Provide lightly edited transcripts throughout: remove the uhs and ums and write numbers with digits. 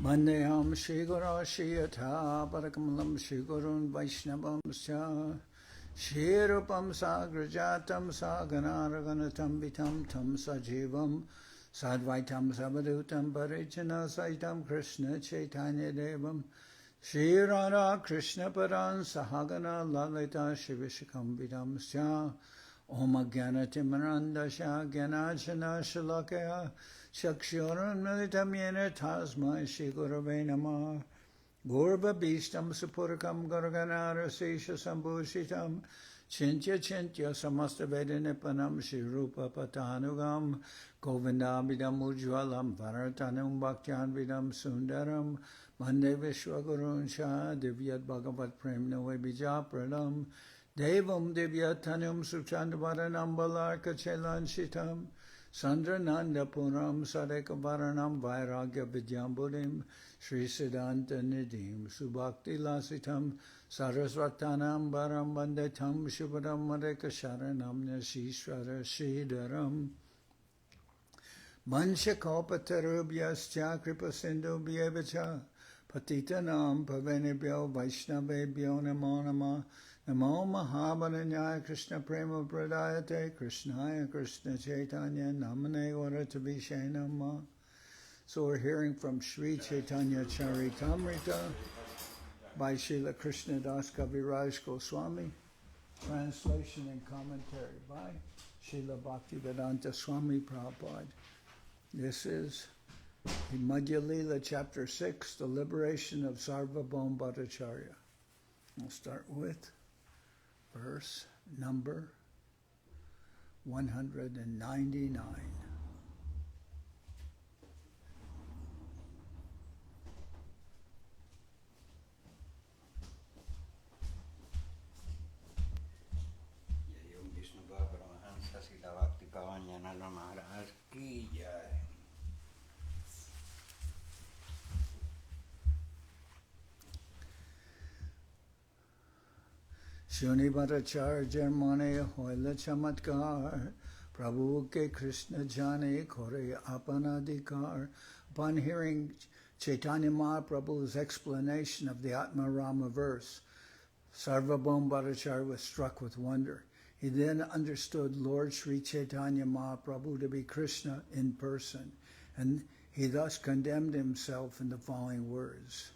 Vandeham Shri Guru Shri Yatha Parakamalam Shri Gurun Vaishnavam Sya Shri Rupam Sagrajatam Saganaraganatam Vitam Tam Sajivam Sadvaitam Savadutam Parijana Saitam Krishna Chaitanya Devam Shri Radha Krishna Paran Sahagana Lalita Shivishakam Vidam Sya Om Jnana Timarandasha Jnanajana Shalakaya Shakshuran Militam Yena Tasmai Shri Gurave Namah Gurva Bhishtam Supurakam Gurganara Sesha Sambhushitam Chintya Chintya Samasta Vedanipanam Shri Rupa Patanugam Govindabhidam Ujwalam Varatanum Bhaktyan Vidam Sundaram Mande Vishwagurun Shah Divyat Bhagavat Prem Noe Bija Pradam Devam Divyatanum Suchandavaranam Balarka Chelan Shitam Sandrananda Puram Sadeka Varanam Vairagya Vidyambudim Sri Siddhanta Nidim Subhakti Lasitam Saraswatanam Baram Vandetam Shubhadam Madeka Sharanam Nashishwara Sridharam Manchakopatarubhyascha Kripa Sindhu Bhyevacha Patitanam Pavanebhyo Vaishnavebhyo Namo Namah Namo Mahabharanyaya Krishna Prema Pradayate Krishnaya Krishna Chaitanya Namane Varatavishaya Namah. So we're hearing from Sri Chaitanya Charitamrita by Srila Krishnadas Kaviraj Goswami, translation and commentary by Srila Bhaktivedanta Swami Prabhupad. This is Madhya-lila chapter 6, the liberation of Sarvabhauma Bhattacharya. We'll start with verse number 199. Srila Pavan Janardan Maharaj ki jai. Shuni Bhattacharya Mane Hoila Chamatkar Prabhu ke Krishna Jane Kore Apanadikar. Upon hearing Chaitanya Mahaprabhu's explanation of the Atma Rama verse, Sarvabhauma Bhattacharya was struck with wonder. He then understood Lord Sri Chaitanya Mahaprabhu to be Krishna in person, and he thus condemned himself in the following words.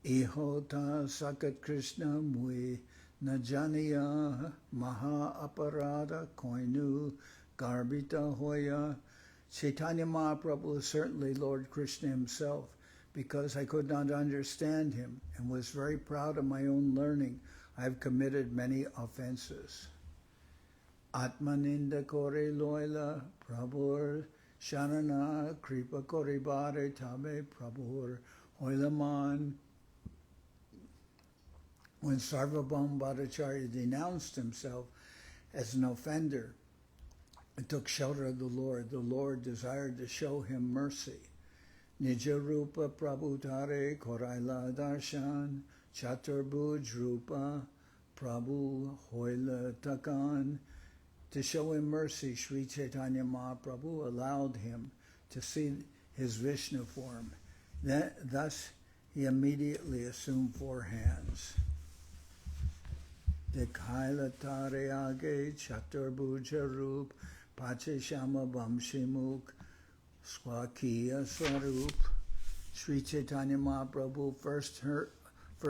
Ihota sakat Krishna mui najaniya maha aparada koinu garbita hoya. Chaitanya Mahaprabhu is certainly Lord Krishna himself, because I could not understand him and was very proud of my own learning. I have committed many offenses. Atmaninda kore loila prabhur sharana kripa kore bare tabe prabhur hoilaman. When Sarvabhauma Bhattacharya denounced himself as an offender and took shelter of the Lord desired to show him mercy. Nija rupa prabhutare koraila darshan Chaturbhuj Rupa Prabhu Hoila Takan. To show him mercy, Sri Chaitanya Mahaprabhu allowed him to see his Vishnu form. Thus, he immediately assumed 4 hands. Dikhaila Tare Age Chaturbhuja Rup Pache Shama Vamshimuk Swakiya Swarup. Sri Chaitanya Mahaprabhu first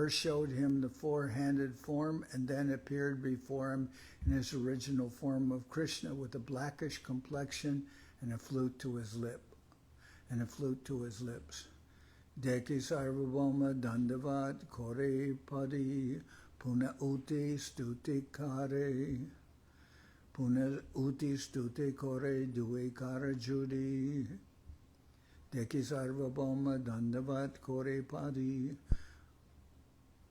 showed him the 4-handed form and then appeared before him in his original form of Krishna with a blackish complexion and a flute to his lips. Deki Sarvabhauma Dandavat Kore Padi Puna Uti Stuti Kare Puna Uti Stuti Kore Due Kara Judi Deki Sarvabhauma Dandavat Kore Padi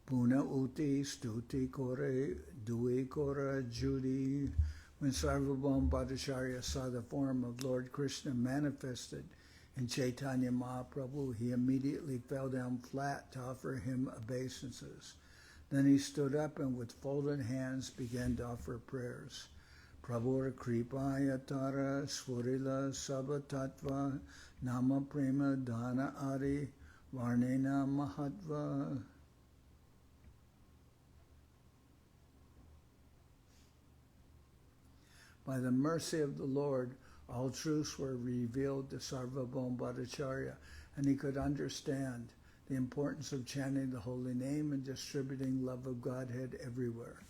Puna Uti Stuti Kore Due Kora Judi. When Sarvabhauma Bhattacharya saw the form of Lord Krishna manifested in Chaitanya Mahaprabhu, he immediately fell down flat to offer him obeisances. Then he stood up and with folded hands began to offer prayers. Prabhur Kripaya Tara Swarila Sabatattva Nama Prema Dana Ari Varnena Mahatva. By the mercy of the Lord, all truths were revealed to Sarvabhauma Bhattacharya, and he could understand the importance of chanting the holy name and distributing love of Godhead everywhere.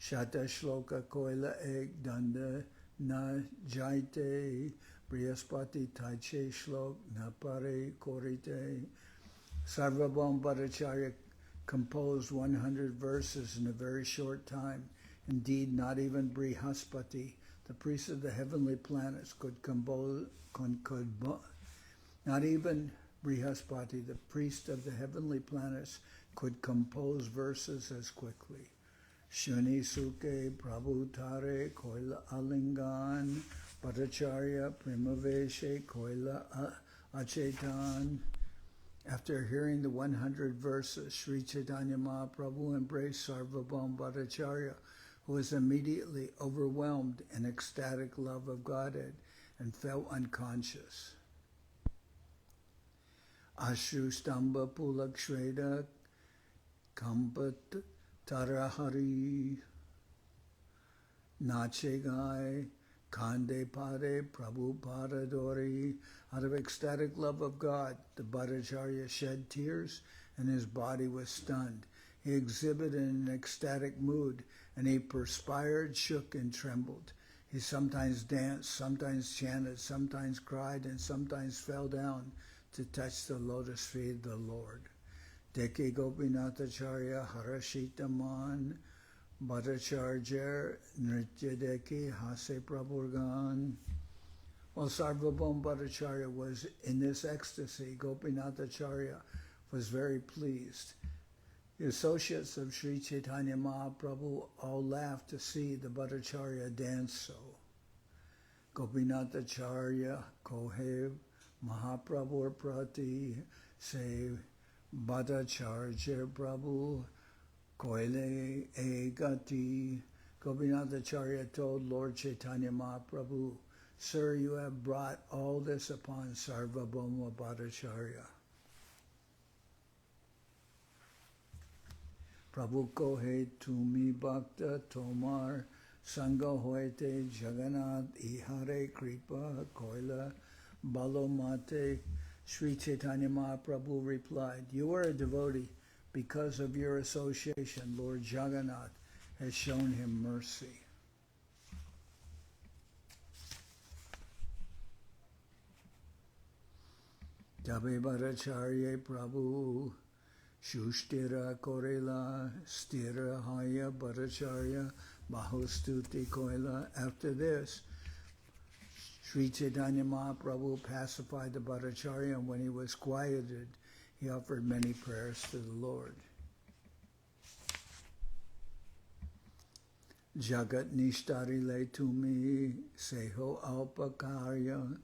Shata Shloka Koila Ek Danda Na Jaite Brihaspati Taiche Shlok Napare Korite. Sarvabhauma Bhattacharya composed 100 verses in a very short time. Indeed, not even Brihaspati, the priest of the heavenly planets, not even Brihaspati, the priest of the heavenly planets, could compose verses as quickly. Shuni Suke Prabhu Tare Koila Alingan Bhattacharya Primaveshe Koila Achetan. After hearing the 100 verses, Sri Chaitanya Mahaprabhu embraced Sarvabhauma Bhattacharya, who was immediately overwhelmed in ecstatic love of Godhead and fell unconscious. Ashru Stamba Pulak Shveda Kampat Tarahari Nachegai Kande Pade Prabhu Paradori. Out of ecstatic love of God, the Bhattacharya shed tears and his body was stunned. He exhibited an ecstatic mood, and he perspired, shook, and trembled. He sometimes danced, sometimes chanted, sometimes cried, and sometimes fell down to touch the lotus feet of the Lord. Deke Gopinathacharya Harashitaman Bhattacharya Nritya Deke Hase Prabhurgan. While Sarvabhauma Bhattacharya was in this ecstasy, Gopinathacharya was very pleased. The associates of Sri Chaitanya Mahaprabhu all laughed to see the Bhattacharya dance so. Gopinathacharya Kohev Mahaprabhu Prati Se Bhattacharya Prabhu Koile Egati. Gopinathacharya told Lord Chaitanya Mahaprabhu, "Sir, you have brought all this upon Sarvabhauma Bhattacharya." Prabhu kohe tumi bhakta tomar sangha hoite Jagannath ihare kripa koila balomate. Sri Chaitanya Mahaprabhu replied, "You are a devotee. Because of your association, Lord Jagannath has shown him mercy." Tabe Bhattacharya Prabhu Shushtira Korela Stira Haya Bhattacharya Bahustuti Koila. After this, Sri Chaitanya Mahaprabhu pacified the Bhattacharya, and when he was quieted, he offered many prayers to the Lord. Jagat Nishtarile Tumi Seho Alpakarya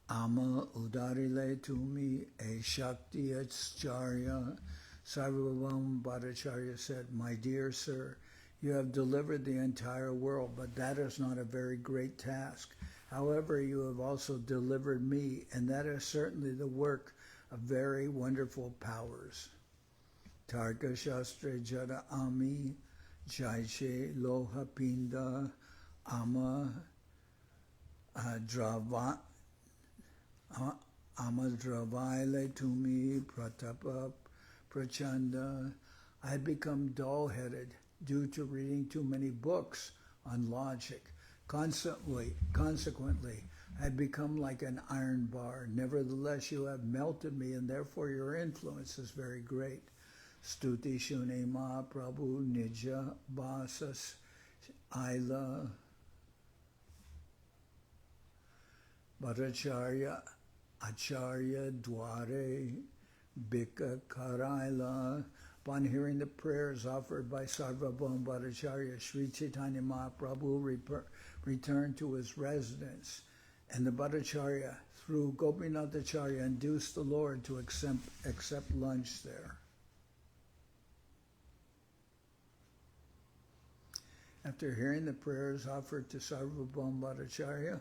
Ama Udarile Tumi E Shakti Acharya. Sarvabhauma Bhattacharya said, "My dear sir, you have delivered the entire world, but that is not a very great task. However, you have also delivered me, and that is certainly the work of very wonderful powers." Tarka Shastra Jada Ami Jaishe Loha Pinda Ama Amadravile Tumi Pratapa Prachanda. I had become dull-headed due to reading too many books on logic. Consequently, I had become like an iron bar. Nevertheless, you have melted me, and therefore your influence is very great. Stuti Shune Mahaprabhu Nija Basas Aila Bhattacharya Acharya Dware Bika Karaila. Upon hearing the prayers offered by Sarvabhauma Bhattacharya, Sri Chaitanya Mahaprabhu returned to his residence, and the Bhattacharya, through Gopinathacharya, induced the Lord to accept lunch there. After hearing the prayers offered to Sarvabhauma Bhattacharya,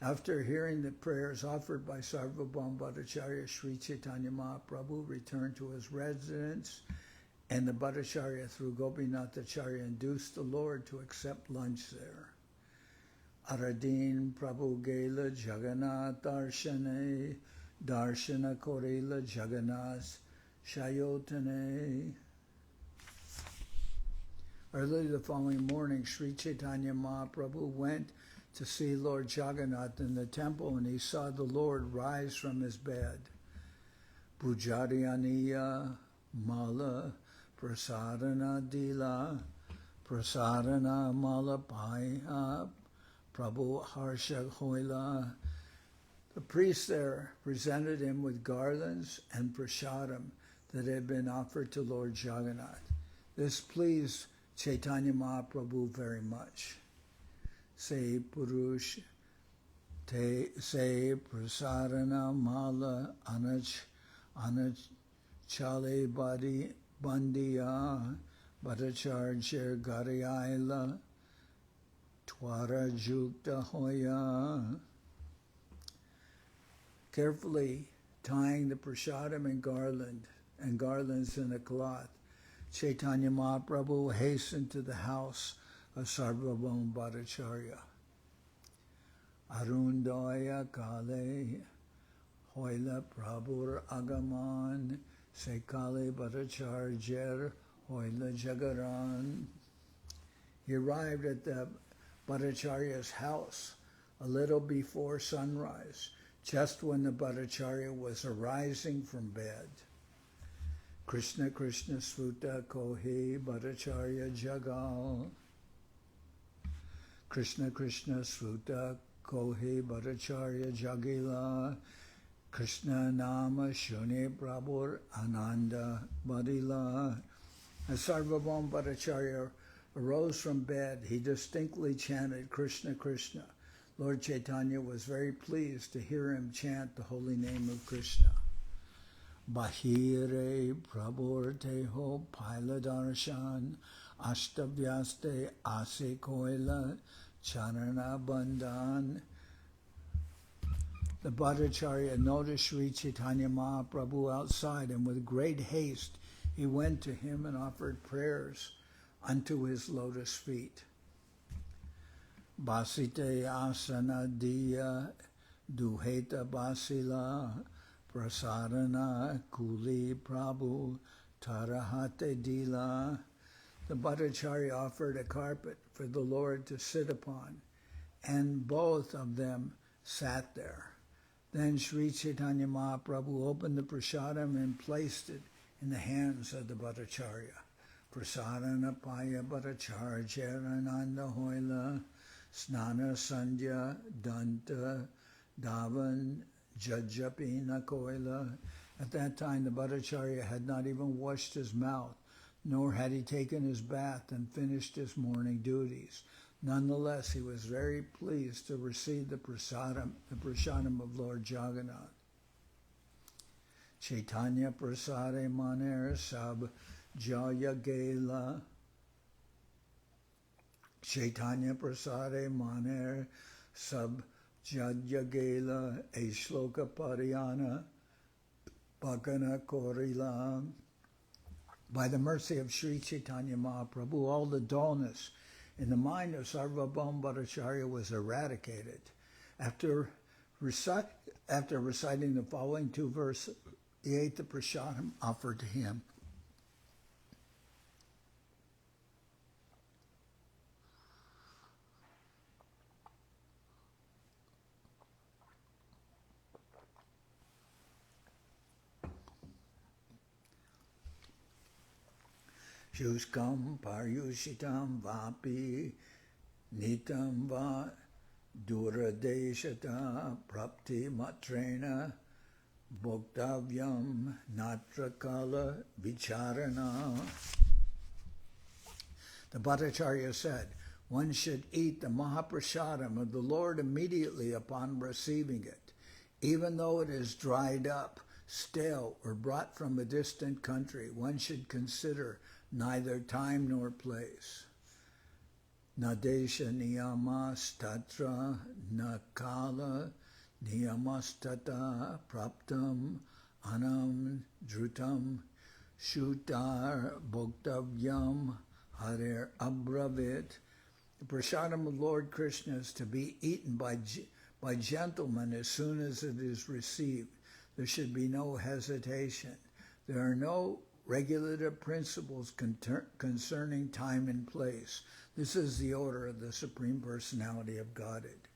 after hearing the prayers offered by Sarvabhauma Bhattacharya, Sri Chaitanya Mahaprabhu returned to his residence, and the Bhattacharya through Gopinathacharya induced the Lord to accept lunch there. Aradin Prabhu Gela Jagannath Darshana Korela Jagannath Shayotane. Early the following morning, Sri Chaitanya Mahaprabhu went to see Lord Jagannath in the temple, and he saw the Lord rise from his bed. Pujarianiya Mala Prasadana Dila Prasadana Mala Paya Prabhu Harsha Hoila. The priest there presented him with garlands and prasadam that had been offered to Lord Jagannath. This pleased Chaitanya Mahaprabhu very much. Say Purush, say Prasadana Mala Anach Chale Badi Bandiya Bhattacharya Gariyaila Twara Jukta Hoya. Carefully tying the prasadam and garlands in a cloth, Chaitanya Mahaprabhu hastened to the house of Sarvabhauma Bhattacharya. Arundaya Kale Hoila Prabhur Agaman Sekale Bhattacharya Hoila Jagaran. He arrived at the Bhattacharya's house a little before sunrise, just when the Bhattacharya was arising from bed. Krishna Krishna Svuta Kohi Bhattacharya Jagal. Krishna Krishna Svuta Kohi Bhattacharya Jagila. Krishna Nama Shune Prabhur Ananda Badila. As Sarvabhauma Bhattacharya arose from bed, he distinctly chanted Krishna Krishna. Lord Chaitanya was very pleased to hear him chant the holy name of Krishna. Bahire Prabhurteho Piladarshan Ashtabhyaste Ase Koila Charana Bandhan. The Bhattacharya noticed Sri Chaitanya Mahaprabhu outside, and with great haste he went to him and offered prayers unto his lotus feet. Basite asana diya duheta basila prasadana kuli prabhu tarahate dila. The Bhattacharya offered a carpet for the Lord to sit upon, and both of them sat there. Then Sri Chaitanya Mahaprabhu opened the prasadam and placed it in the hands of the Bhattacharya. Prasadana paya Bhattacharya ananda hoila Snana Sandhya Danta Davan Jajapina Koila. At that time the Bhattacharya had not even washed his mouth, nor had he taken his bath and finished his morning duties. Nonetheless, he was very pleased to receive the prasadam of Lord Jagannath. Chaitanya Prasade Maner Sab Jaya Gela. Chaitanya Prasade Maner Sab Jaya Gela Ashloka Pariyana Bhagana Korila. By the mercy of Sri Chaitanya Mahaprabhu, all the dullness in the mind of Sarvabhauma Bhattacharya was eradicated. After reciting the following two verses, he ate the prasadam offered to him. Shuskam paryushitam vapi nitam va duradeshata prapti matrena bhoktavyam natrakala vicharana. The Bhattacharya said, one should eat the Mahaprasadam of the Lord immediately upon receiving it, even though it is dried up, stale, or brought from a distant country. One should consider neither time nor place. Nadesha niyamas tatra nakala niyamastata praptam anam drutam shutar bhoktavyam harer abravit. The prasadam of Lord Krishna is to be eaten by gentlemen as soon as it is received. There should be no hesitation. There are no regulative principles concerning time and place. This is the order of the Supreme Personality of Godhead.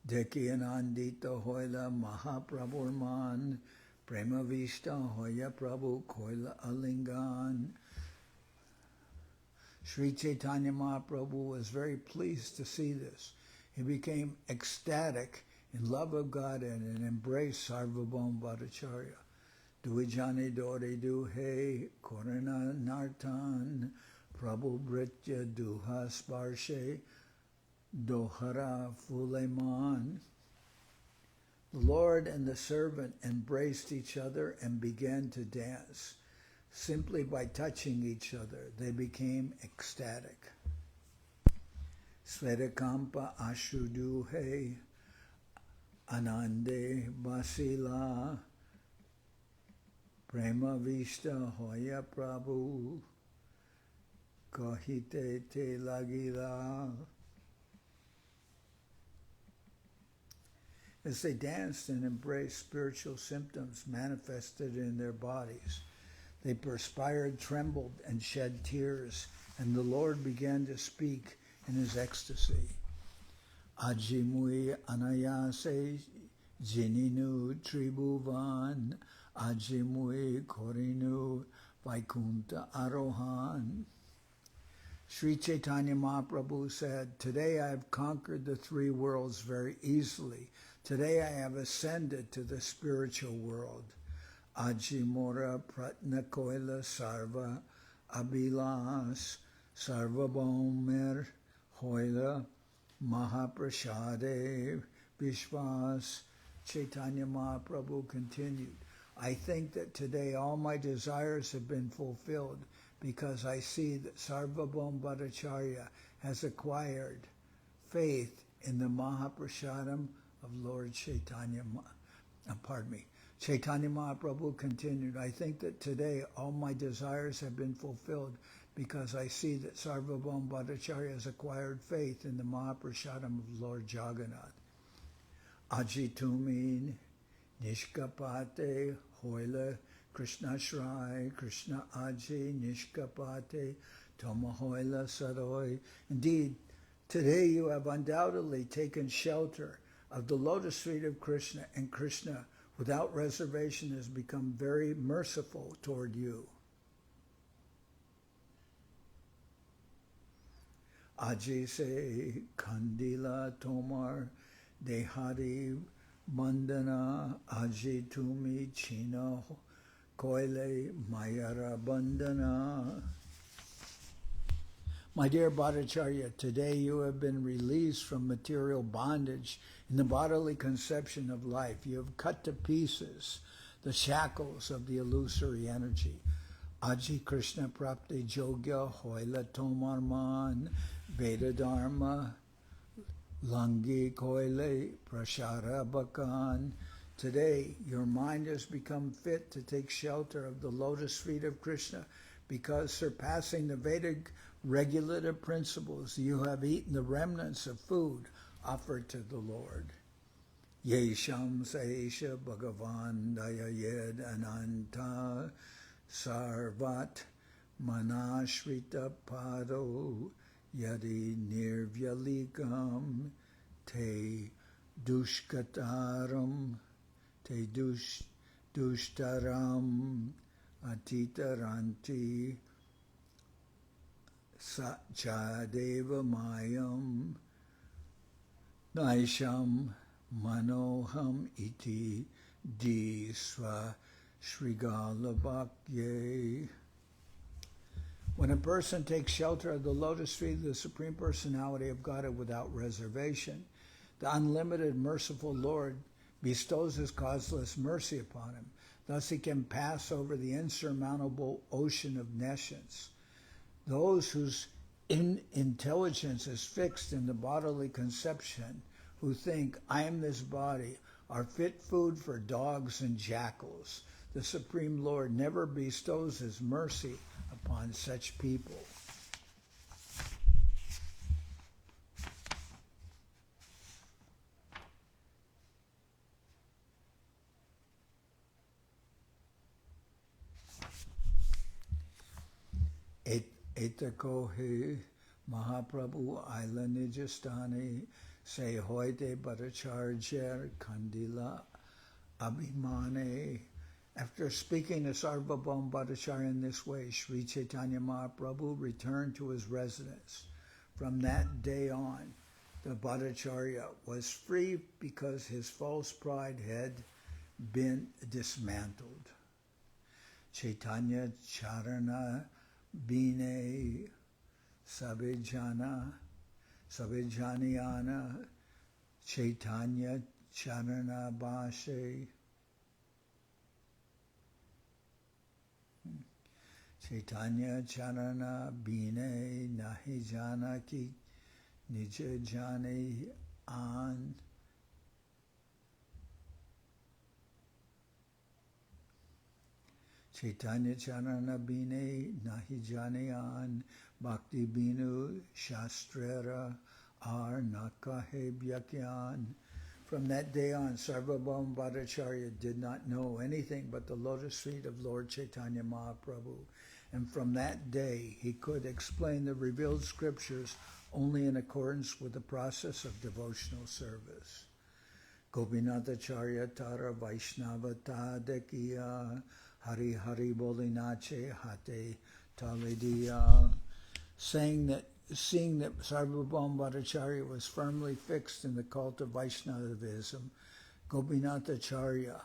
Dekyanandita hoila Mahaprabhurman Prema Vishta hoya Prabhu koila alingan. Sri Chaitanya Mahaprabhu was very pleased to see this. He became ecstatic in love of God and embraced Sarvabhauma Bhattacharya. Duijani dore duhe korana nartan Prabhu Britya duha sparshe dohara fuleman. The Lord and the servant embraced each other and began to dance. Simply by touching each other, they became ecstatic. Svetakampa ashuduhe anande basila prema vishta hoya prabhu kahite te lagila. As they danced and embraced, spiritual symptoms manifested in their bodies. They perspired, trembled, and shed tears, and the Lord began to speak in his ecstasy. Ajimui anayase jininu tribhuvan, ajimui korinu vaikunta arohan. Sri Chaitanya Mahaprabhu said, "Today I have conquered the three worlds very easily. Today I have ascended to the spiritual world. Ajimora pratna koila sarva abhilas sarvabhaumer hoila mahaprasade vishwas." Chaitanya Mahaprabhu continued, "I think that today all my desires have been fulfilled because I see that Sarvabhauma Bhattacharya has acquired faith in the Mahaprasadam of Lord Chaitanya." Chaitanya Mahaprabhu continued, "I think that today all my desires have been fulfilled because I see that Sarvabhauma Bhattacharya has acquired faith in the Mahaprasadam of Lord Jagannath. Ajitumi nishkapate hoila Krishna Shrai Krishna Aji nishkapate toma hoila saroi." Indeed, today you have undoubtedly taken shelter of the lotus feet of Krishna, and Krishna without reservation has become very merciful toward you. Aji se kandila tomar dehari bandana aji tumi china koile mayara bandana. My dear Bhattacharya, today you have been released from material bondage in the bodily conception of life. You have cut to pieces the shackles of the illusory energy. Aji Krishna Prapti Jogya Hoila Tomarman Veda Dharma Langi Koile Prashara Bakan. Today your mind has become fit to take shelter of the lotus feet of Krishna, because surpassing the Vedic regulative principles, you have eaten the remnants of food offered to the Lord. Yesham Saesha Bhagavan Dayayed Ananta Sarvat Manashrita Pado Yadi Nirvyalikam Te Dushkataram Te Dushtaram Atitaranti Jadeva Mayam Naisham Manoham Iti Disva Srigalabhakye. When a person takes shelter of the lotus feet of the Supreme Personality of Godhead without reservation, the unlimited merciful Lord bestows his causeless mercy upon him. Thus he can pass over the insurmountable ocean of nescience. Those whose intelligence is fixed in the bodily conception, who think, I am this body, are fit food for dogs and jackals. The Supreme Lord never bestows His mercy upon such people. Etako he Mahaprabhu Aila Nijastani Se Hoite Bhattacharya Kandila Abhimane. After speaking to Sarvabhauma Bhattacharya in this way, Sri Chaitanya Mahaprabhu returned to his residence. From that day on, the Bhattacharya was free because his false pride had been dismantled. Chaitanya Charana Bine Sabijana Sabijaniana Chaitanya Charana Bashe Chaitanya Charana Bine Nahi Jana Ki Nija Jani An Chaitanya Charana Bine Nahi Janayan Bhakti Binu Shastrera Ar Nakahe Byakyan. From that day on, Sarvabhauma Bhattacharya did not know anything but the lotus feet of Lord Chaitanya Mahaprabhu. And from that day, he could explain the revealed scriptures only in accordance with the process of devotional service. Gopinathacharya Tara Vaishnava Tadekiya Hari Hari Bolinache Hate Talidiya. Seeing that Sarvabhauma Bhattacharya was firmly fixed in the cult of Vaishnavism, Gopinathacharya,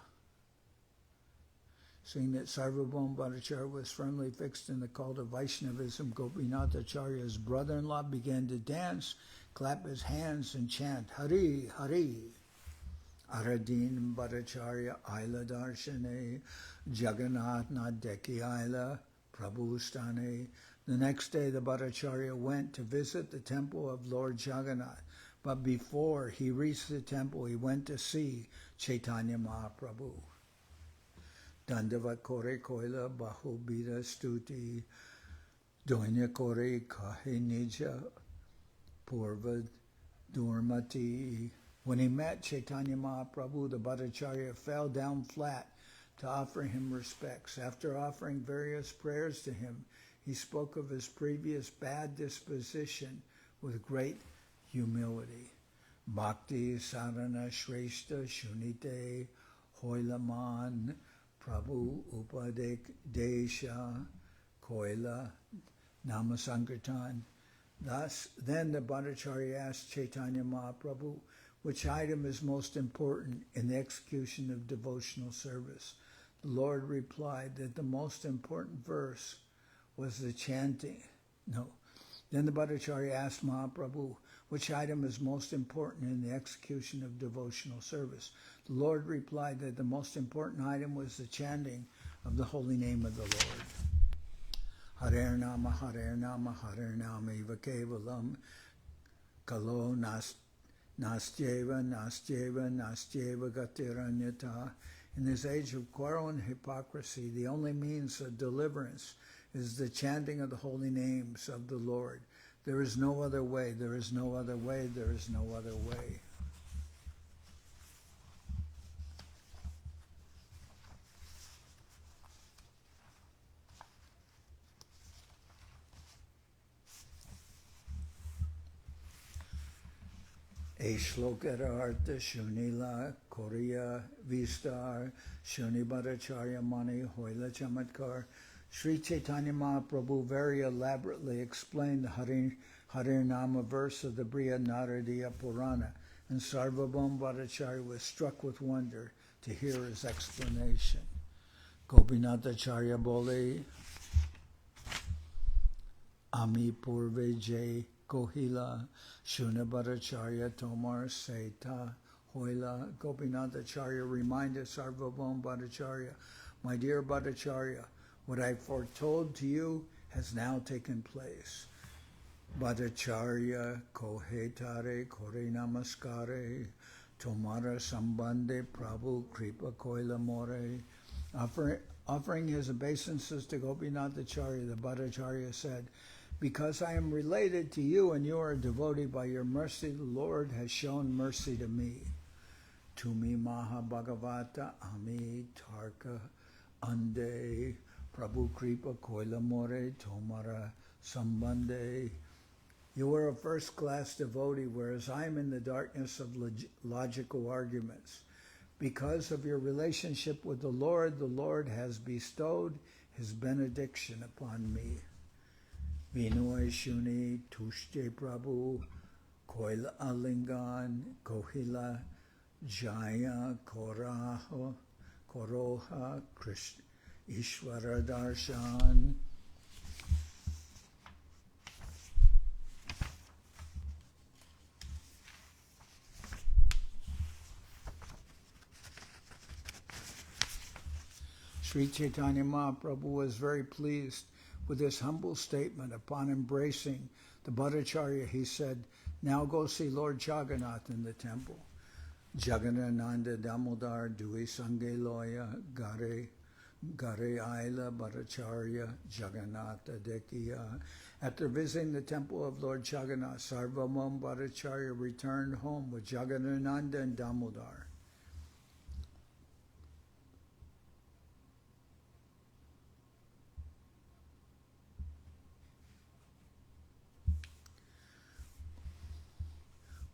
seeing that Sarvabhauma Bhattacharya was firmly fixed in the cult of Vaishnavism, Gopinathacharya's brother-in-law began to dance, clap his hands, and chant, Hari, Hari. Aradin Bhattacharya Aila Darshane Jagannath Nadeki Aila Prabhustane. The next day the Bhattacharya went to visit the temple of Lord Jagannath, but before he reached the temple he went to see Chaitanya Mahaprabhu. Dandavat Kore Koila Bahubida Stuti Doinya Kore Kahe Nija Purva Durmati. When he met Chaitanya Mahaprabhu, the Bhattacharya fell down flat to offer him respects. After offering various prayers to him, he spoke of his previous bad disposition with great humility. Bhakti Sarana Shrestha Shunite Hoilaman Prabhu Upadesha Koila Namasankirtan. Thus, then the Bhattacharya asked Chaitanya Mahaprabhu, which item is most important in the execution of devotional service? The Lord replied that the most important verse was the chanting. No. Then the Bhattacharya asked Mahaprabhu, which item is most important in the execution of devotional service? The Lord replied that the most important item was the chanting of the holy name of the Lord. Hare Nama, Hare Nama, Hare Nama Eva Kevalam, Kalo Nastyeva, Nastyeva, Nastyeva Gatiranyata. In this age of quarrel and hypocrisy, the only means of deliverance is the chanting of the holy names of the Lord. There is no other way, there is no other way, there is no other way. Shlokara Artha Shunila Korea Vistar Shuni Bhattacharya Mani Hoila Chamatkar. Sri Chaitanya Mahaprabhu very elaborately explained the Hare Nama verse of the Briha Naradiya Purana, and Sarvabhauma Bhattacharya was struck with wonder to hear his explanation. Gopinathacharya Bole Ami Purve Jai Kohila Shuna Bhattacharya Tomar Seta Hoila. Gopinathacharya reminded Sarvabhauma Bhattacharya, my dear Bhattacharya, what I foretold to you has now taken place. Bhattacharya kohetare kore namaskare tomara sambande Prabhu kripa koila more. Offering his obeisances to Gopinathacharya, the Bhattacharya said, because I am related to you and you are a devotee, by your mercy the Lord has shown mercy to me. Tumi Maha Bhagavata Ami Tarka Ande Prabhu Kripa Koila More Tomara Sambande. You are a first-class devotee, whereas I am in the darkness of logical arguments. Because of your relationship with the Lord has bestowed his benediction upon me. Vinoy Shuni Tushte Prabhu Koila Alingan Kohila Jaya Koroha Krishna Ishvara Darshan. Sri Chaitanya Mahaprabhu was very pleased with this humble statement. Upon embracing the Bhattacharya, he said, now go see Lord Jagannath in the temple. Jagannananda Damodar Dui Sange Loya Gare Aila Bhattacharya Jagannatha Dekiya. After visiting the temple of Lord Jagannath, Sarvabhauma Bhattacharya returned home with Jagannananda and Damodar.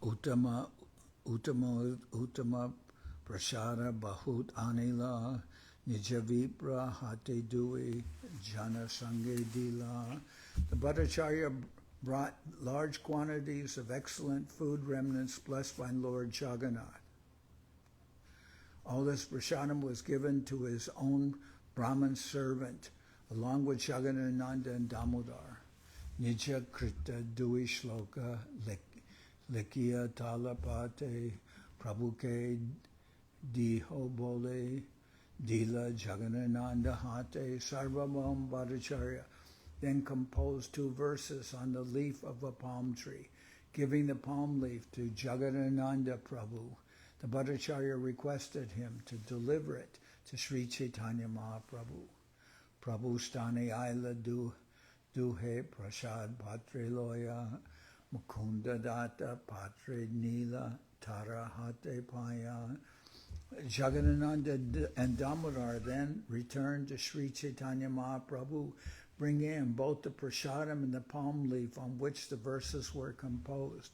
Uttama Prashara Bahut Anila Nijavipra Hate Dui Jana Sange Dila. The Bhattacharya brought large quantities of excellent food remnants blessed by Lord Jagannath. All this prasadam was given to his own Brahmin servant, along with Jagannananda and Damodar. Nija Krita Dui Shloka Likya Talapate Prabhuke Diho Bole Dila Jagannananda Hate. Sarvabhauma Bhattacharya then composed 2 verses on the leaf of a palm tree, giving the palm leaf to Jagannananda Prabhu. The Bhattacharya requested him to deliver it to Sri Chaitanya Mahaprabhu. Prabhu Stani Aila Duhe Prasad Patre Loya Mukunda Datta Patre Nila Tara Hate Paya. Jagannananda and Damodar then returned to Sri Chaitanya Mahaprabhu, bringing in both the prasadam and the palm leaf on which the verses were composed.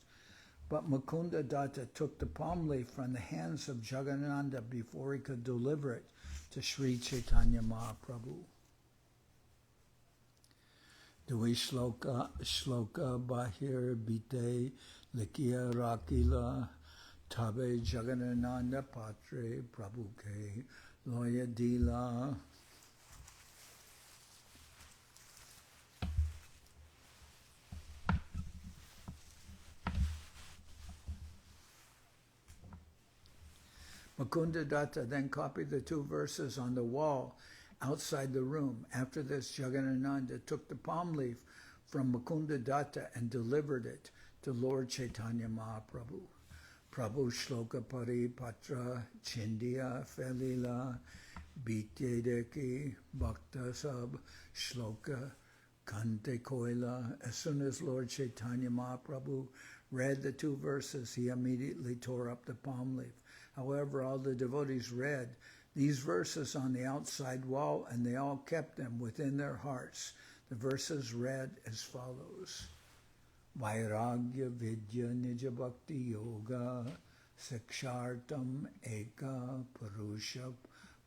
But Mukunda Datta took the palm leaf from the hands of Jagannananda before he could deliver it to Sri Chaitanya Mahaprabhu. Dui shloka bahir bite likya rakila tabe Jagannananda patre prabhuke loya dila. Mukunda Datta then copied the 2 verses on the wall outside the room. After this, Jagannananda took the palm leaf from Mukunda Datta and delivered it to Lord Chaitanya Mahaprabhu. Prabhu Shloka Pari Patra Chindiya Felila Bityedeki Bhakta Sab Shloka Kante Koila. As soon as Lord Chaitanya Mahaprabhu read the 2 verses, he immediately tore up the palm leaf. However, all the devotees read these verses on the outside wall, and they all kept them within their hearts. The verses read as follows. Vairagya Vidya Nija Bhakti Yoga Sikshartam Eka Purusha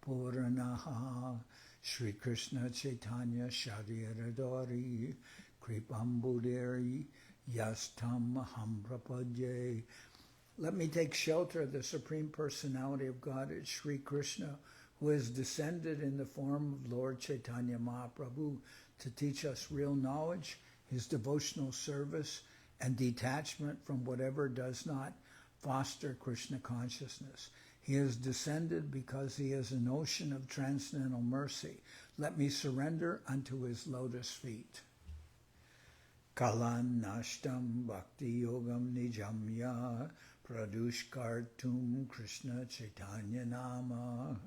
Puranaha Sri Krishna Chaitanya Charitamrita Kripambuderi Yastam Hamprapadye. Let me take shelter of the Supreme Personality of Godhead, Sri Krishna, who has descended in the form of Lord Chaitanya Mahaprabhu to teach us real knowledge, his devotional service, and detachment from whatever does not foster Krishna consciousness. He has descended because he is an ocean of transcendental mercy. Let me surrender unto his lotus feet. Kalan nashtam bhakti yogam nijamya pradushkartum Krishna Chaitanya nama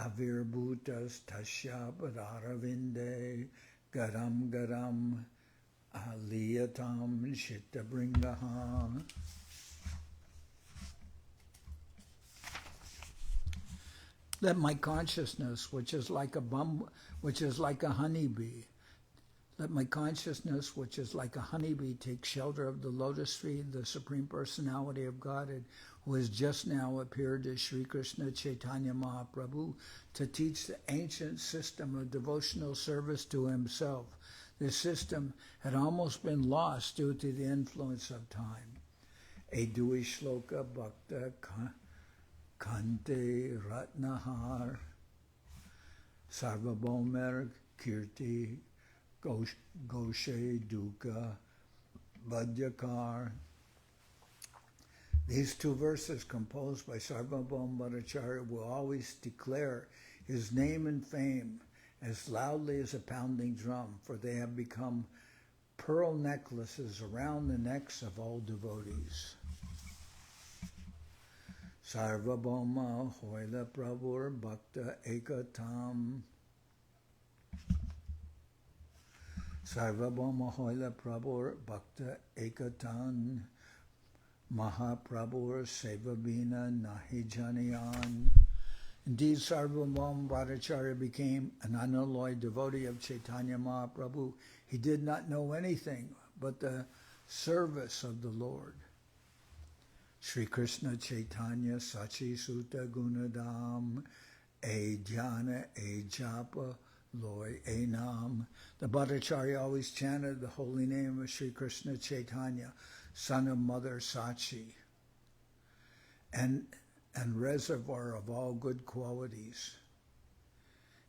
avirbhutas tasya padaravinde garam garam aliyatam shittabringaha. Let my consciousness, which is like a honeybee, let my consciousness, which is like a honeybee, take shelter of the lotus feet, the Supreme Personality of Godhead, who has just now appeared as Sri Krishna Chaitanya Mahaprabhu to teach the ancient system of devotional service to himself. This system had almost been lost due to the influence of time. Edui Shloka Bhakta Kante Ratnahar Sarvabhauma Kirti Goshe Dukkha Vadyakar. These two verses composed by Sarvabhauma Bhattacharya will always declare his name and fame as loudly as a pounding drum, for they have become pearl necklaces around the necks of all devotees. Sarvabhauma Hoila Prabhur Bhakta Ekatam. Sarvabhauma Hoila Prabhur Bhakta Ekatan Mahaprabhur Sevabhina Nahi Janayan. Indeed, Sarvabhauma Bhattacharya became an unalloyed devotee of Chaitanya Mahaprabhu. He did not know anything but the service of the Lord. Sri Krishna Chaitanya Sachi Sutta Gunadam E Dhyana E Japa Loy E Nam. The Bhattacharya always chanted the holy name of Sri Krishna Chaitanya, son of Mother Sachi, and reservoir of all good qualities.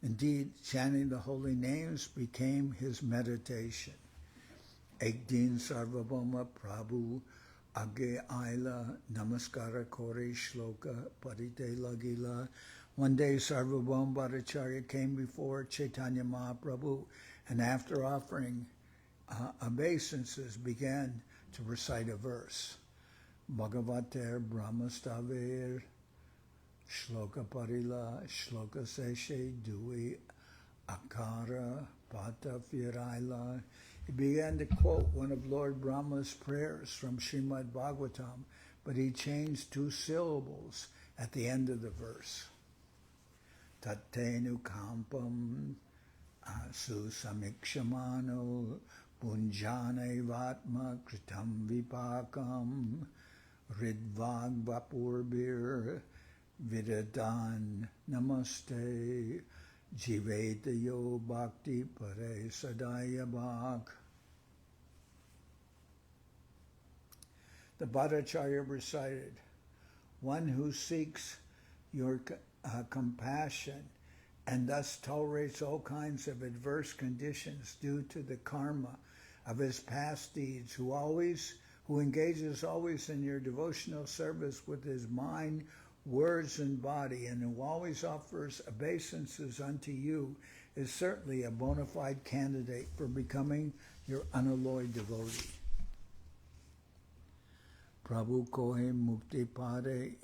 Indeed, chanting the holy names became his meditation. Ekdin Sarvabhauma Prabhu Age Aila Namaskara Kore Shloka Parite Lagila. One day Sarvabhauma Bhattacharya came before Chaitanya Mahaprabhu, and after offering obeisances began to recite a verse. Bhagavater Brahmastaver Shloka Parila Shloka Seshe Dui Akara Pata Firaila. He began to quote one of Lord Brahma's prayers from Srimad Bhagavatam, but he changed two syllables at the end of the verse. Tattenu kampam susamikshamano punjane vatma kritam vipakam ridvag vapurbir vidadan namaste jivetayo bhakti pare sadaya bhak. The Bhattacharya recited, one who seeks your compassion and thus tolerates all kinds of adverse conditions due to the karma of his past deeds, who engages always in your devotional service with his mind, words, and body, and who always offers obeisances unto you, is certainly a bona fide candidate for becoming your unalloyed devotee. Prabhu kohe mukti pade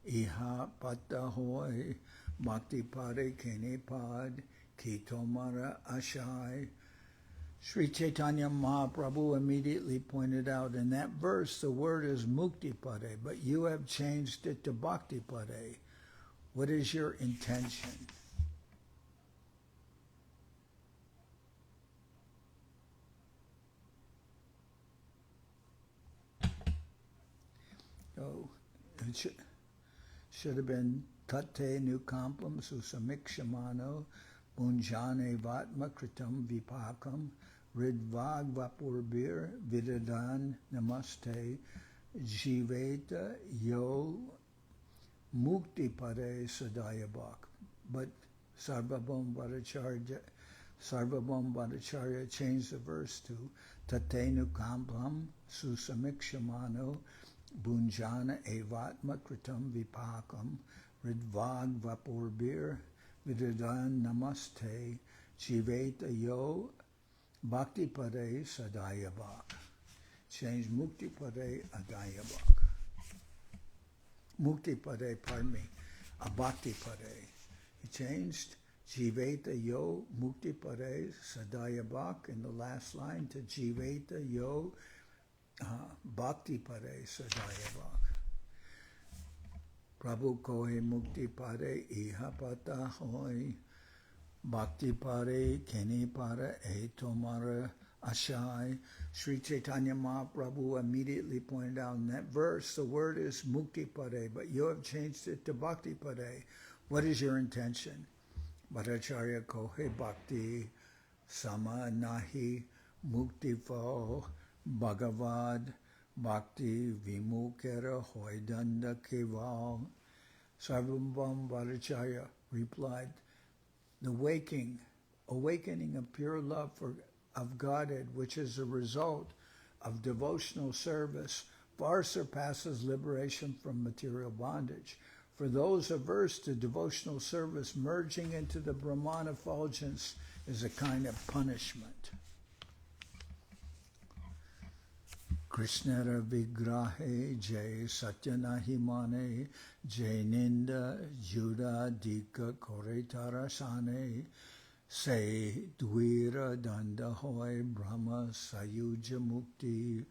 iha patta hoy bhakti pade kene pad kitomara ashai. Sri Chaitanya Mahaprabhu immediately pointed out in that verse the word is mukti pade, but you have changed it to bhakti pade. What is your intention? Oh, it should have been tate nukampam susamikshamano bunjane vatma kritam vipakam ridvag vapurbir vidadan namaste jiveta yo mukti pare sadayabak. But Sarvabhauma Bhattacharya changed the verse to tatenu kampam susamikshamano bunjana evatma kritam vipakam ridvag vapurbir vidadan namaste jiveta yo Bhakti Pade Sadayabak. Change Mukti Pade Adayabak. Mukti Pade, pardon me, Bhakti Pade. He changed Jiveta Yo Mukti Pade Sadayabak in the last line to Jiveta Yo Bhakti Pade Sadayabak. Prabhu Kohe Mukti Pade Iha Pata Hoy Bhakti Pare Kene Para E Tomara Ashai. Sri Chaitanya Mahaprabhu immediately pointed out in that verse, the word is Mukti Pade, but you have changed it to Bhakti Pade. What is your intention? Bhattacharya Kohe Bhakti Sama Nahi Mukti Pho Bhagavad Bhakti Vimukera Hoidanda Keval. Sarvabhauma Bhattacharya replied, the awakening of pure love of Godhead, which is a result of devotional service, far surpasses liberation from material bondage. For those averse to devotional service, merging into the Brahman effulgence is a kind of punishment. Krishnara Vigrahe Jai Satyanahimane Jai Ninda Juda Dika Koretara Sane Se Dvira Danda Hoy Brahma Sayuja Mukti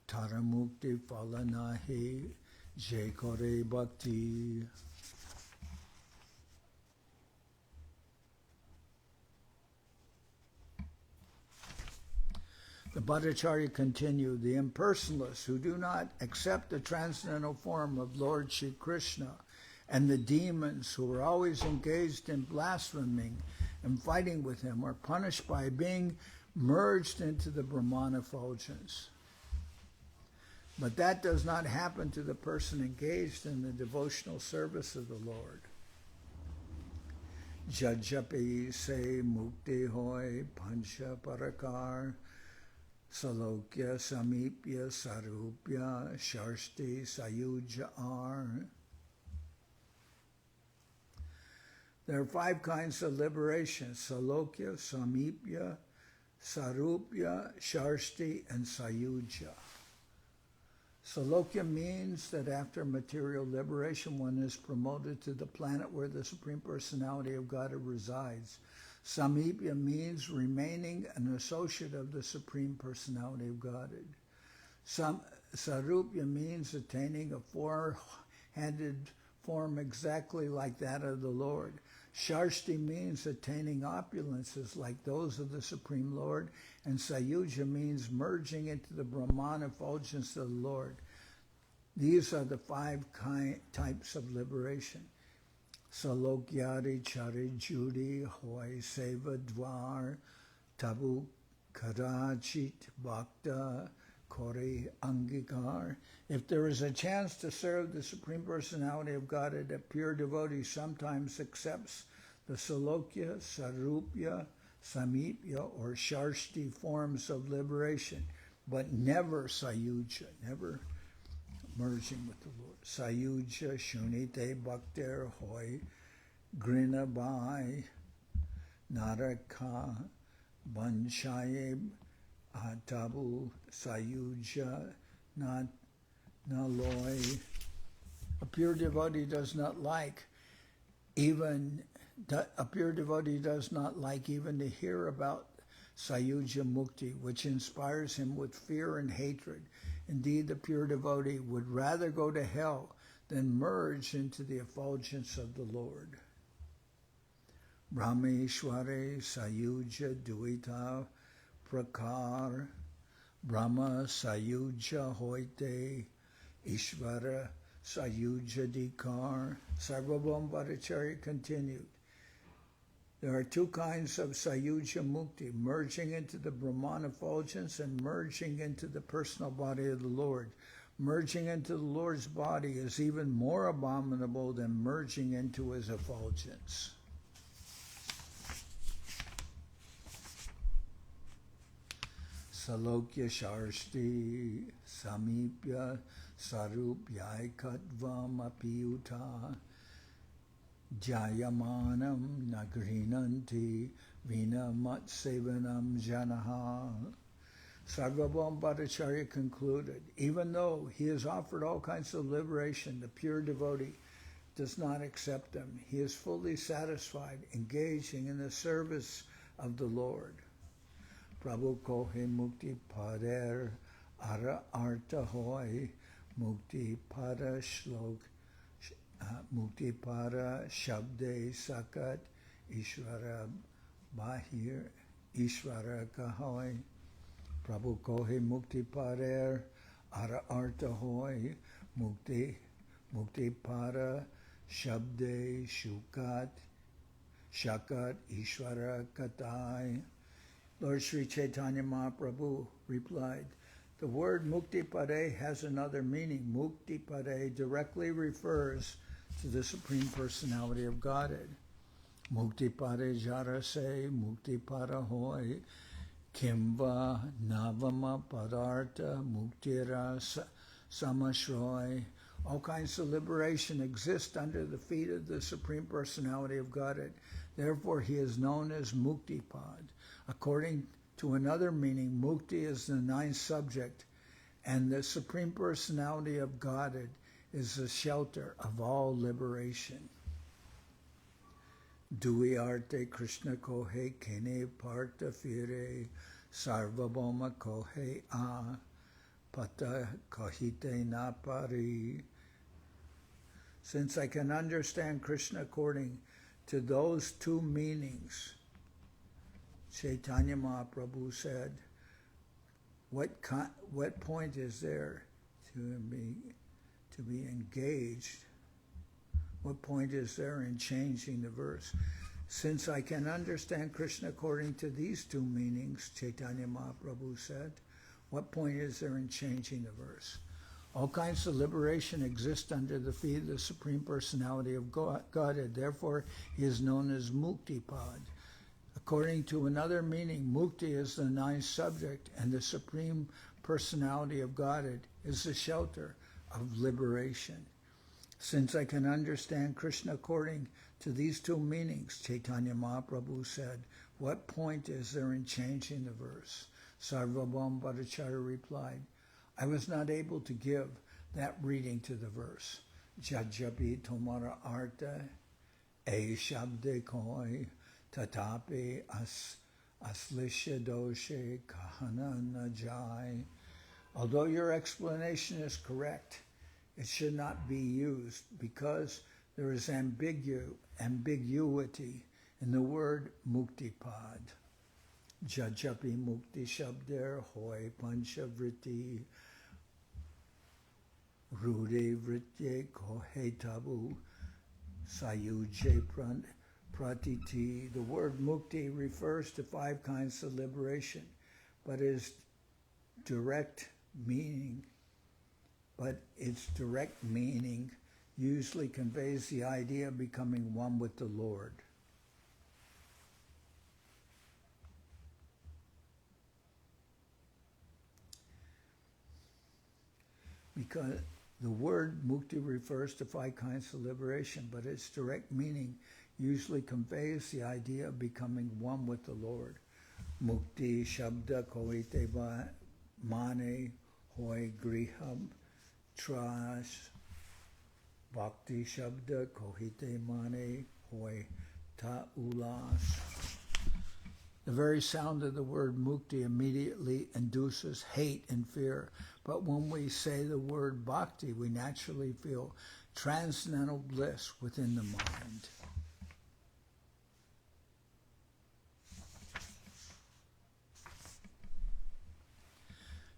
Taramukti Falanahe Jai Kore Bhakti. The Bhattacharya continued, the impersonalists who do not accept the transcendental form of Lord Shri Krishna and the demons who are always engaged in blaspheming and fighting with him are punished by being merged into the Brahman effulgence. But that does not happen to the person engaged in the devotional service of the Lord. Jajapi se mukti hoy pancha parakar Salokya, Samipya, Sarupya, Sharsti, Sayuja are. There are 5 kinds of liberation: Salokya, Samipya, Sarupya, Sharsti, and Sayuja. Salokya means that after material liberation, one is promoted to the planet where the Supreme Personality of Godhead resides. Samipya means remaining an associate of the Supreme Personality of Godhead. Sarupya means attaining a four-handed form exactly like that of the Lord. Sharsti means attaining opulences like those of the Supreme Lord. And Sayuja means merging into the Brahman effulgence of the Lord. These are the 5 types of liberation. Salokyari Chari Judi Hoy Seva Dvar Tabu Karachit Bhakta Kori Angikar. If there is a chance to serve the Supreme Personality of Godhead, a pure devotee sometimes accepts the Salokya, Sarupya, Samipya, or Sharsti forms of liberation, but never Sayuja, never merging with the Lord. Sayuja Shunite Bhakter Hoy Grina Bhai Naraka Banshayeb Atabu Sayuja Naloy. A pure devotee does not like even to hear about Sayuja Mukti, which inspires him with fear and hatred. Indeed, the pure devotee would rather go to hell than merge into the effulgence of the Lord. Brahmeshware Sayuja Duita Prakar Brahma Sayuja Hoite Ishvara Sayuja Dikar. Sarvabhauma Bhattacharya continued, there are 2 kinds of Sayuja Mukti, merging into the Brahman effulgence and merging into the personal body of the Lord. Merging into the Lord's body is even more abominable than merging into his effulgence. Salokya Sharsti Samipya Sarupyaikatvam Apiyuta jayamanam nagrinanti vinamat sevanam janaha. Sarvabhauma Bhattacharya concluded, even though he has offered all kinds of liberation, the pure devotee does not accept them. He is fully satisfied, engaging in the service of the Lord. Prabhu kohe mukti pader ara arta hoy mukti para shlok mukti para shabde sakat ishvara bahir ishvara kahoy. Prabhu kohe mukti pader ara arta hoy mukti para shabde shukat shakat ishvara katai. Lord Sri Chaitanya Mahaprabhu replied, the word mukti pade has another meaning. Mukti pade directly refers to the Supreme Personality of Godhead. Mukti pade jara se mukti para hoy kimva navama padartha muktira samashroy. All kinds of liberation exist under the feet of the Supreme Personality of Godhead. Therefore, he is known as Muktipad. According to another meaning, Mukti is the ninth subject, and the Supreme Personality of Godhead is the shelter of all liberation. Dui arte Krishna kohe kene parta fire sarvabhauma kohe a pata kahite na pari. Since I can understand Krishna according to those two meanings, Chaitanya Mahaprabhu said, what point is there to be engaged? What point is there in changing the verse? Since I can understand Krishna according to these two meanings, Chaitanya Mahaprabhu said, what point is there in changing the verse? All kinds of liberation exist under the feet of the Supreme Personality of Godhead. Therefore, he is known as Muktipad. According to another meaning, Mukti is the ninth subject, and the Supreme Personality of Godhead is the shelter of liberation. Since I can understand Krishna according to these two meanings, Chaitanya Mahaprabhu said, what point is there in changing the verse? Sarvabhauma Bhattacharya replied, I was not able to give that reading to the verse. Jajapi tomara arta e shabde koi tatapi aslisha doshe kahana najai. Although your explanation is correct, it should not be used because there is ambiguity in the word muktipad. Jajapi mukti shabder hoy panchavriti rude vritye kohe tabu sayuje pratiti. The word mukti refers to 5 kinds of liberation, but its direct meaning usually conveys the idea of becoming one with the Lord. Because the word mukti refers to 5 kinds of liberation, but its direct meaning usually conveys the idea of becoming one with the Lord. Mukti shabda koite mane hoy griham tras. Bhakti shabda kohite mane hoy ta ulas. The very sound of the word mukti immediately induces hate and fear. But when we say the word bhakti, we naturally feel transcendental bliss within the mind.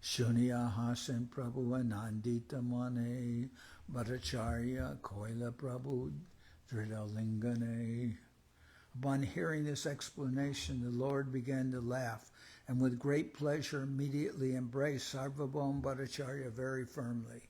Shunya hasen Prabhu anandita mane Bhattacharya koila Prabhu dridalingane. Upon hearing this explanation, the Lord began to laugh, and with great pleasure immediately embraced Sarvabhauma Bhattacharya very firmly.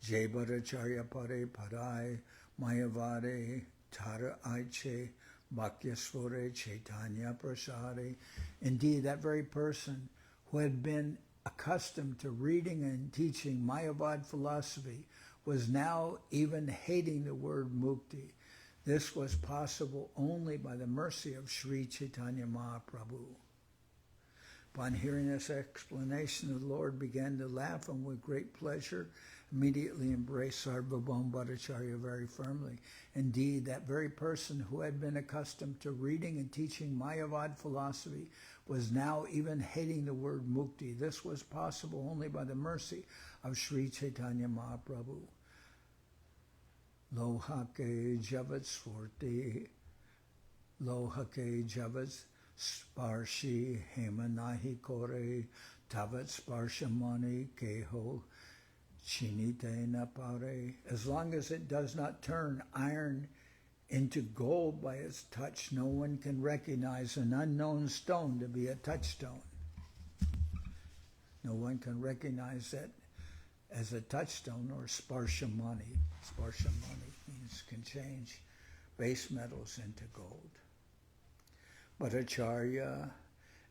Jai Bhattacharya pare parai mayavade tara aiche bhakyasvore chaitanya prasade. Indeed, that very person who had been accustomed to reading and teaching Mayavad philosophy was now even hating the word mukti. This was possible only by the mercy of Sri Chaitanya Mahaprabhu. Upon hearing this explanation, the Lord began to laugh and with great pleasure immediately embraced Sarvabhauma Bhattacharya very firmly. Indeed, that very person who had been accustomed to reading and teaching Mayavad philosophy was now even hating the word mukti. This was possible only by the mercy of Sri Chaitanya Mahaprabhu. Lohake javat swarti, lohake javat sparshi hemanahi kore, tavat sparshamani keho chinite napare. As long as it does not turn iron into gold by its touch, no one can recognize an unknown stone to be a touchstone. No one can recognize that as a touchstone or sparshamani. Sparshamani means can change base metals into gold. Bhattacharya,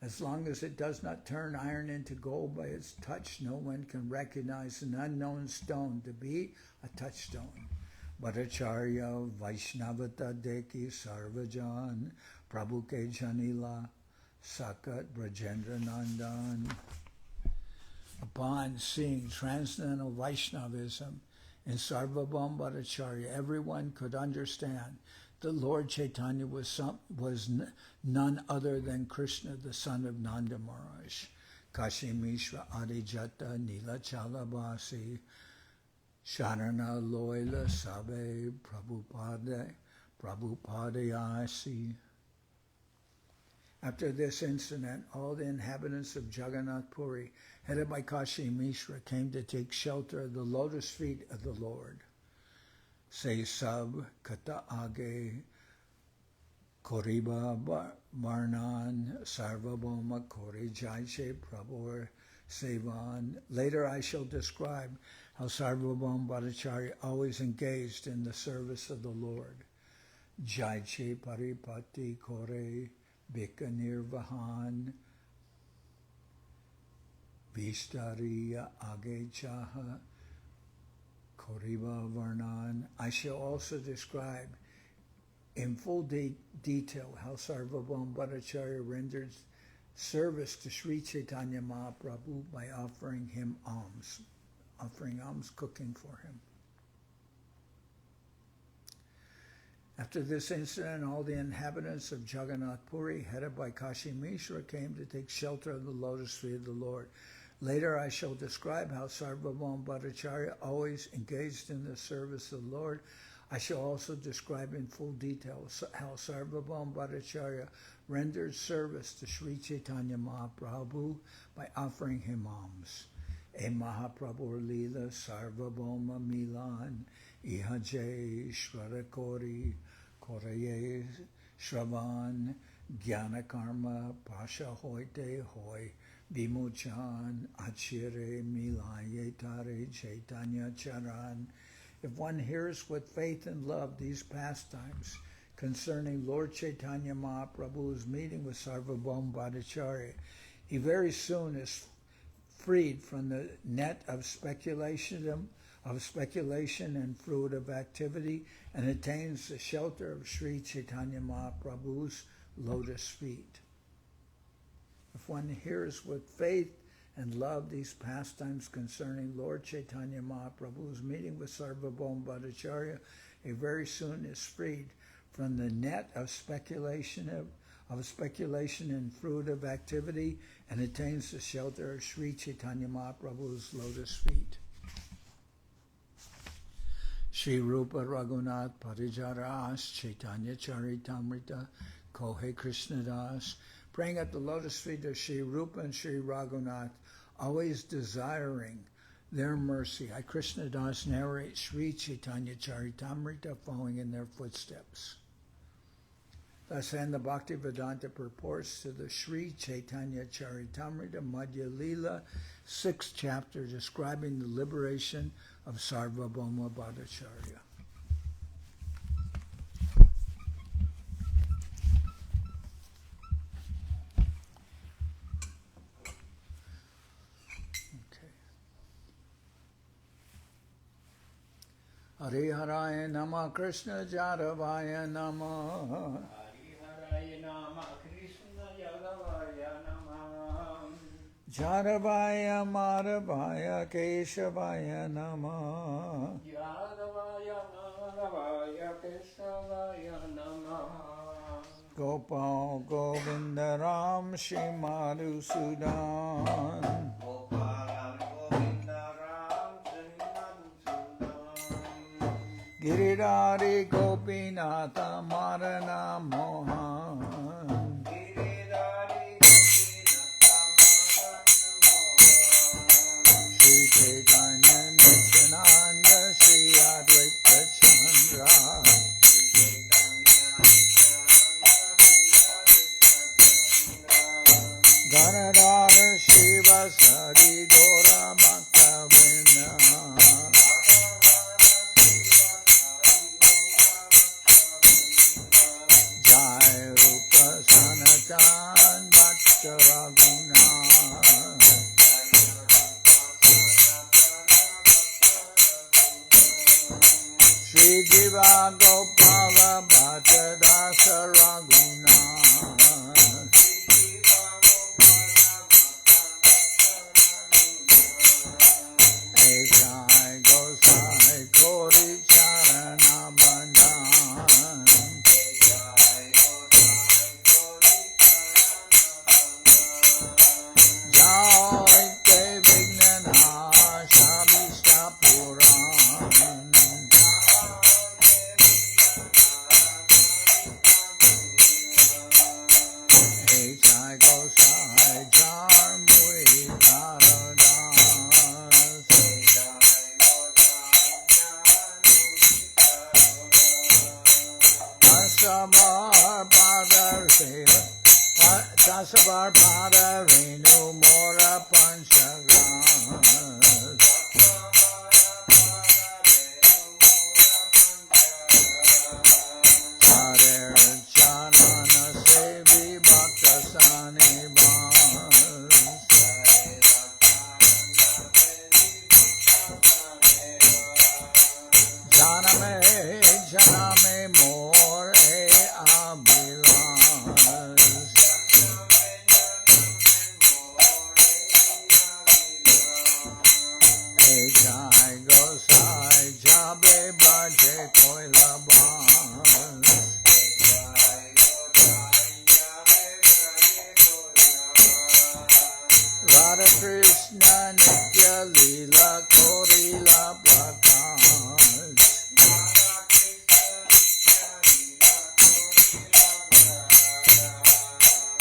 as long as it does not turn iron into gold by its touch, no one can recognize an unknown stone to be a touchstone. Bhattacharya Vaishnavata Deki Sarvajan Prabhuke Janila Sakat Brajendra Nandan. Upon seeing transcendental Vaishnavism in Sarvabhauma Bhattacharya, everyone could understand that Lord Chaitanya was none other than Krishna, the son of Nanda Maharaj. Kashi Mishra Adijata Nila Chalabasi Sharana Loila Sabe Prabhupadayasi. After this incident, all the inhabitants of Jagannath Puri, headed by Kashi Mishra, came to take shelter of the lotus feet of the Lord. Se sab kata age koriba varnan sarvabhauma kori jaiche prabhur sevan. Later I shall describe how Sarvabhauma Bhattacharya always engaged in the service of the Lord. Jaiche paripati kore bikanirvahan vistariya age chaha Koriba Varnan. I shall also describe in full detail how Sarvabhauma Bhattacharya rendered service to Sri Chaitanya Mahaprabhu by offering him alms, cooking for him. After this incident, all the inhabitants of Jagannath Puri, headed by Kashi Mishra, came to take shelter of the lotus feet of the Lord. Later I shall describe how Sarvabhauma Bhattacharya always engaged in the service of the Lord. I shall also describe in full detail how Sarvabhauma Bhattacharya rendered service to Sri Chaitanya Mahaprabhu by offering him alms. E Mahaprabhu Lila Sarvabhauma Milan Ihaje Shvarakori Koraye Shravan Gyanakarma Pasha Hoite Hoi Vimuchan Achire Milaye Tare Chaitanya Charan. If one hears with faith and love these pastimes concerning Lord Chaitanya Mahaprabhu's meeting with Sarvabhauma Bhattacharya, he very soon is freed from the net of speculation and fruitive activity and attains the shelter of Sri Chaitanya Mahaprabhu's lotus feet. If one hears with faith and love these pastimes concerning Lord Chaitanya Mahaprabhu's meeting with Sarvabhauma Bhattacharya, he very soon is freed from the net of speculation and fruitive activity and attains the shelter of Sri Chaitanya Mahaprabhu's lotus feet. Sri Rupa Raghunath Parijaras Chaitanya Charitamrita Kohe Krishnadas, praying at the lotus feet of Sri Rupa and Sri Raghunath, always desiring their mercy. I, Krishnadas, narrate Sri Chaitanya Charitamrita following in their footsteps. Thus end the Bhaktivedanta purports to the Sri Chaitanya Charitamrita Madhya-lila, 6th chapter, describing the liberation of Sarvabhauma Bhattacharya. Hariharaya Nama Krishna Jadavaya Nama Hariharaya Nama Krishna Jadavaya Nama Jadavaya Madhavaya Keshavaya Nama Jadavaya Madhavaya Keshavaya Nama Gopal Govinda Ram Shri Madhusudan Gopala Govinda Ram Shri Madhusudan Giridhari Gopinatha Marana Mohan Giridhari Gopinatha Marana Sri Chaitanya Nityananda Sri Advaita Chandra Janardan Shiva Sari Dora Bhaktivedanta Jai Rupa Sanatan Bhatta Raghunath Shri Jiva Gopala Bhatta Dasa Raghunath Jai Gosai Kori Charana Bandhan Jai Ke Vignana Shabishta Puran Jai Gosai Jarmui Paradas Tasavar Padar Seva Tasavar Padar Renu Mora Panchagras Charer Chanana Sevi Bhakta Sani Bas Janame More Abhilas Jai Gosai Jabe Bhaje Koilabas Radha Krishna Nitya Lila Korila Prakash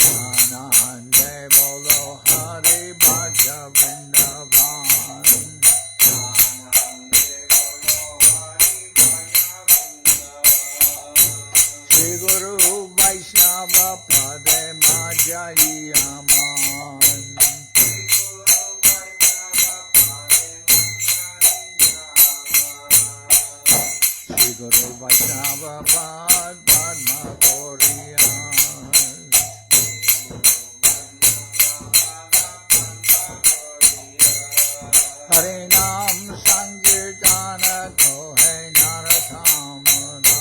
Anande Bolo Hari Bhaja Vrindavan Shri Guru Vaishnava Pade Majayi Aman Shri Guru Vaishnava Pad Padma Koriyan Hare Nam Sankirtana Kohe Narasamana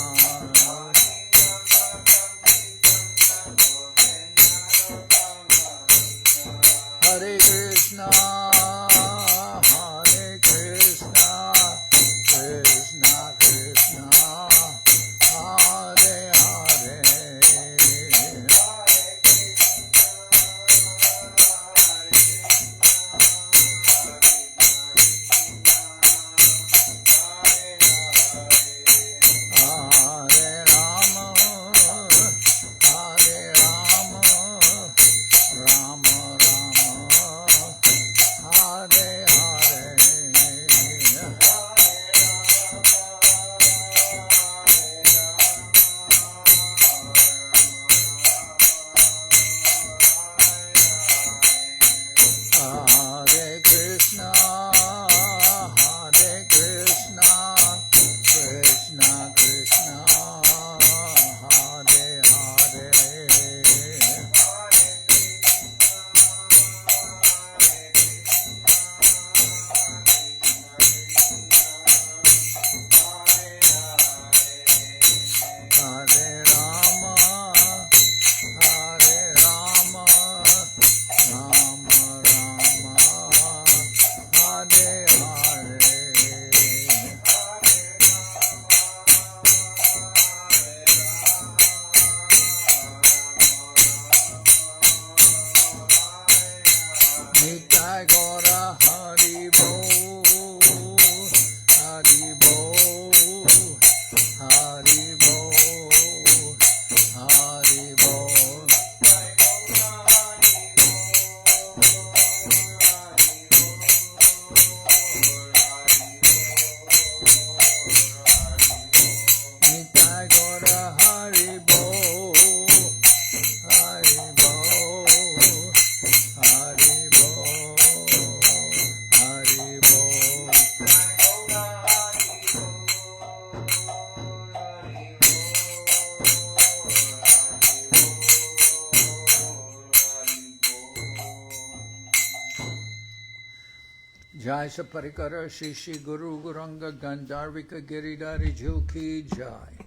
Jai Saparikara Shri Shri Guru Guranga Gandharvika Giridhari Ju Ki Jai.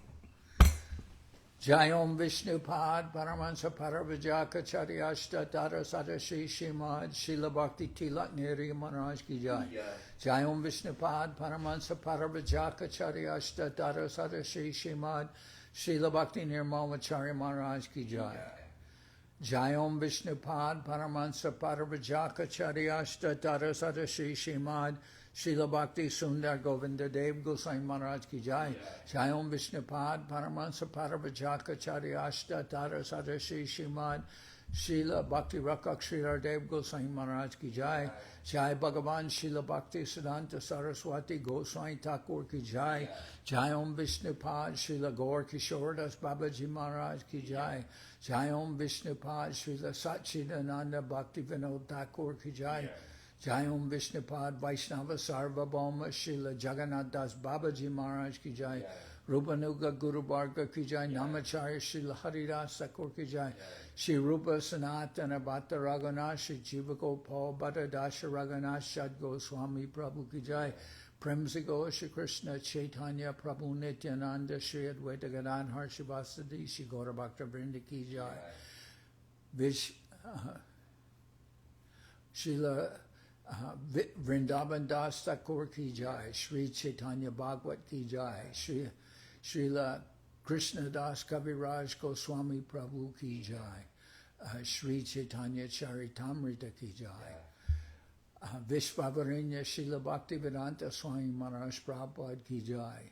Jai Om Vishnupad Paramahansa Paravajaka Ashta Tara Sada Shri Shrimad Srila Bhakti Tilak Neri Maharaj Ki Jai. Jai Om Vishnupad Paramahansa Paravajaka Ashta Tara Sada Shri Shrimad Srila Bhakti Nirmamacharya Maharaj Ki Jai. Jai Om Vishnupad Paramahansa Paravajaka Ashta Tara Sada Shri Shrimad Srila Bhakti Sundar Govinda Dev Goswami Maharaj Ki Jai. Jai Om Vishnupad Paramahansa Paravajaka Ashta Tara Sada Shri Shrimad Srila Bhakti Rakak Sridhar Dev Goswami Maharaj Ki Jai. Jai Bhagavan Srila Bhakti Siddhanta Saraswati Goswami Thakur Ki Jai. Jai Om Vishnupad Srila Gaur Kishoredas Babaji Maharaj Ki Jai. Jai Om Vishnupad Srila Satchidananda Bhakti Vinod Thakur Ki Jai. Jai Om Vishnupad Vaishnava Sarvabhauma Srila Jagannath Das Babaji Maharaj Ki Jai. Rupanuga Guru Bharga Ki Jai. Namacharya Srila Haridas Thakur Ki Jai. Shri Rupa Sanatana Bhatta Raghunath Shri Jiva Gopal Bhatta Dasha Raghunath Shad Goswami Prabhu Ki Jai. Premsigo Shri Krishna Chaitanya Prabhu Nityananda Shri Advaita Gadadhar Shivasadi Shri Gaura Bhakta Vrinda Ki Jai. Srila Vrindavan Das Thakur Ki Jai. Sri Chaitanya Bhagwat Ki Jai. Srila Krishnadas Kaviraj Goswami Prabhu Ki Jai. Sri Chaitanya Charitamrita Ki Jai. Vishvavaranya Srila Bhaktivedanta Swami Maharaj Prabhupad Ki Jai.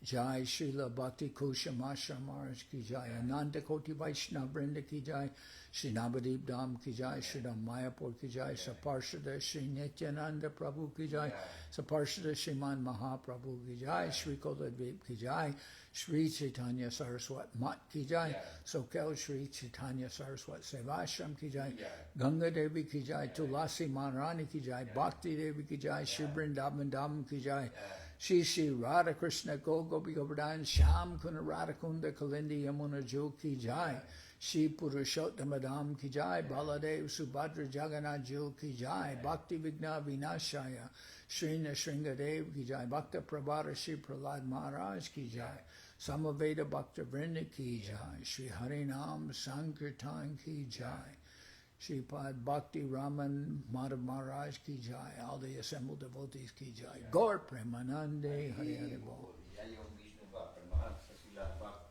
Jai Srila Bhakti Kusham Ashram Maharaj Ki Jai. Ananda Koti Vaishnava Vrinda Ki Jai. Shri Navadip Dham Ki Jai. Shri Dham Mayapur Ki Jai. Saparshada Shri Nityananda Prabhu Ki Jai. Saparshada Shriman Mahaprabhu Ki Jai. Shri Koladvip Ki Jai. Sri Chaitanya Saraswat Mat Ki Jai. Soquel Sri Chaitanya Saraswat Seva Ashram Ki Jai. Ganga Devi Ki Jai. Tulasi Maharani Ki Jai. Bhakti Devi Ki Jai. Shri Vrindavan Dham Ki Jai. Shri Shri Radha Krishna Gopi Govardhan Sham Kuna Radha Kunda Kalindi Yamuna Jo Ki Jai. Shri Purushottama Dham Ki Jai. Baladev Subhadra Jagannath Jo Ki Jai. Bhakti Vigna Vinashaya Srina Shringadev Ki Jai. Bhakta Prabhara Shri Prahlad Maharaj Ki Jai. Samaveda Bhakta Vrinda Ki Jai. Shri Harinam Sankirtan Ki Jai. Sripad Bhakti Raman Madhav Maharaj Ki Jai. All the assembled devotees Ki Jai. Gaur Premanande Hari Hari Bol. Jai Om Vishnu Bhakti Maharaj Srila Bhakti